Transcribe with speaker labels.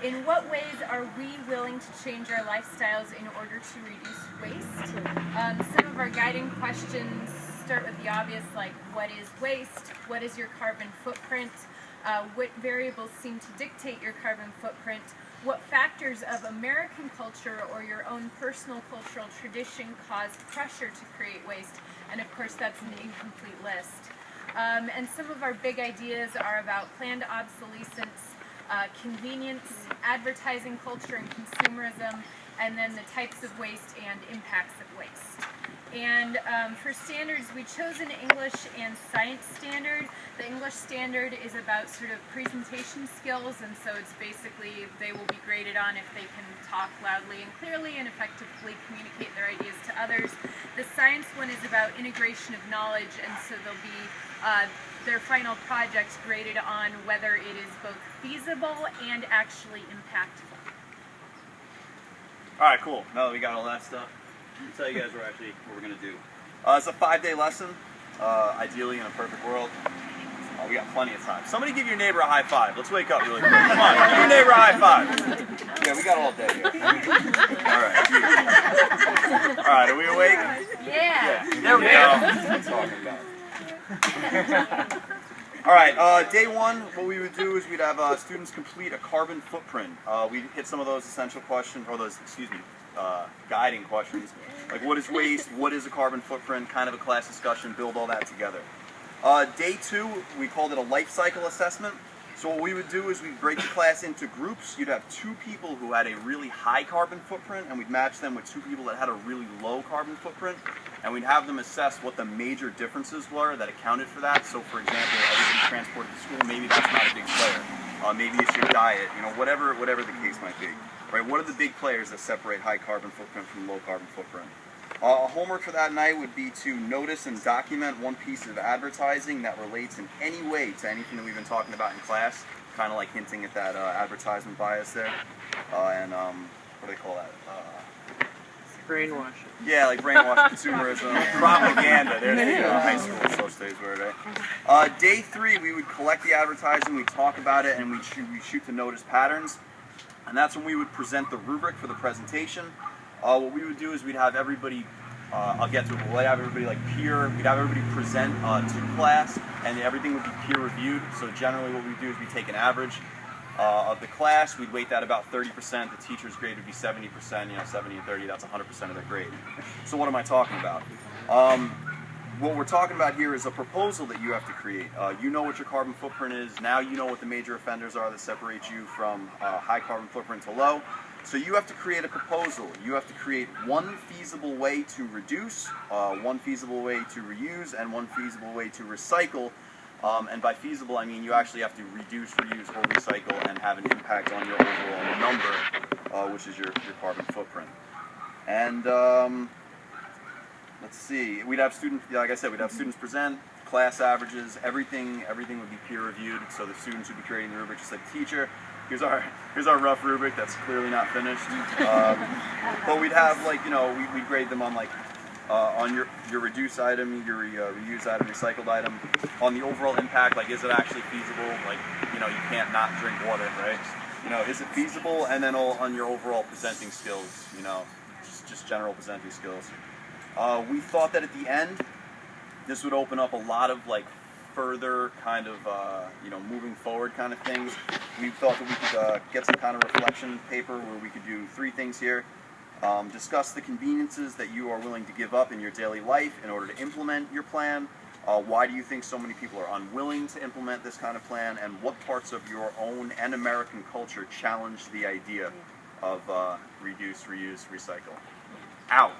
Speaker 1: In what ways are we willing to change our lifestyles in order to reduce waste? Some of our guiding questions start with the obvious, like what is waste? What is your carbon footprint? What variables seem to dictate your carbon footprint? What factors of American culture or your own personal cultural tradition cause pressure to create waste? And of course, that's an incomplete list. And some of our big ideas are about planned obsolescence, convenience, advertising culture and consumerism, and then the types of waste and impacts of waste. And for standards, we chose an English and science standard. The English standard is about sort of presentation skills, and so it's basically they will be graded on if they can talk loudly and clearly and effectively communicate their ideas to others. The science one is about integration of knowledge, and so they'll be their final project graded on whether it is both feasible and actually impactful.
Speaker 2: All right, cool. Now that we got all that stuff, I'll tell you guys what we're going to do. It's a 5-day lesson, ideally in a perfect world. Oh, we got plenty of time. Somebody give your neighbor a high five. Let's wake up really quick. Come on, give your neighbor a high five. Yeah, we got all day here. All right. All right, are we awake?
Speaker 1: Yeah.
Speaker 2: There we go. That's what I'm talking about. All right, day one, what we would do is we'd have students complete a carbon footprint. We'd hit some of those essential questions, or those, guiding questions, like what is waste, what is a carbon footprint, kind of a class discussion, build all that together. Day two, we called it a life cycle assessment. So what we would do is we'd break the class into groups. You'd have 2 people who had a really high carbon footprint, and we'd match them with 2 people that had a really low carbon footprint, and we'd have them assess what the major differences were that accounted for that. So for example, everybody transported to school, maybe that's not a big player. Maybe it's your diet, whatever the case might be. Right? What are the big players that separate high carbon footprint from low carbon footprint? Homework for that night would be to notice and document one piece of advertising that relates in any way to anything that we've been talking about in class, kind of like hinting at that advertisement bias there. And what do they call that?
Speaker 3: Brainwashing.
Speaker 2: Yeah, like brainwashing, consumerism, propaganda. There's the high school social studies word, right? Day 3, we would collect the advertising, we'd talk about it, and we'd shoot to notice patterns. And that's when we would present the rubric for the presentation. What we would do is we'd have everybody, I'll get to it, we'd have everybody we'd have everybody present to class, and everything would be peer reviewed. So generally what we do is we take an average of the class, we'd weight that about 30%, the teacher's grade would be 70%, 70 and 30, that's 100% of their grade. So what am I talking about? What we're talking about here is a proposal that you have to create. You know what your carbon footprint is, now you know what the major offenders are that separate you from high carbon footprint to low. So you have to create a proposal. You have to create one feasible way to reduce, one feasible way to reuse, and one feasible way to recycle. And by feasible, I mean you actually have to reduce, reuse, or recycle and have an impact on your overall number, which is your carbon footprint. And let's see, we'd have students, like I said, we'd have students present, class averages, everything would be peer reviewed, so the students would be creating the rubric just like the teacher. Here's our rough rubric that's clearly not finished. But we'd have we'd grade them on on your reduce item, your reuse item, recycled item, on the overall impact, like is it actually feasible? Like, you can't not drink water, right? Is it feasible? And then on your overall presenting skills, just general presenting skills. We thought that at the end, this would open up a lot of further kind of, moving forward kind of things. We thought that we could get some kind of reflection paper where we could do 3 things here. Discuss the conveniences that you are willing to give up in your daily life in order to implement your plan. Why do you think so many people are unwilling to implement this kind of plan? And what parts of your own and American culture challenge the idea of reduce, reuse, recycle? Out.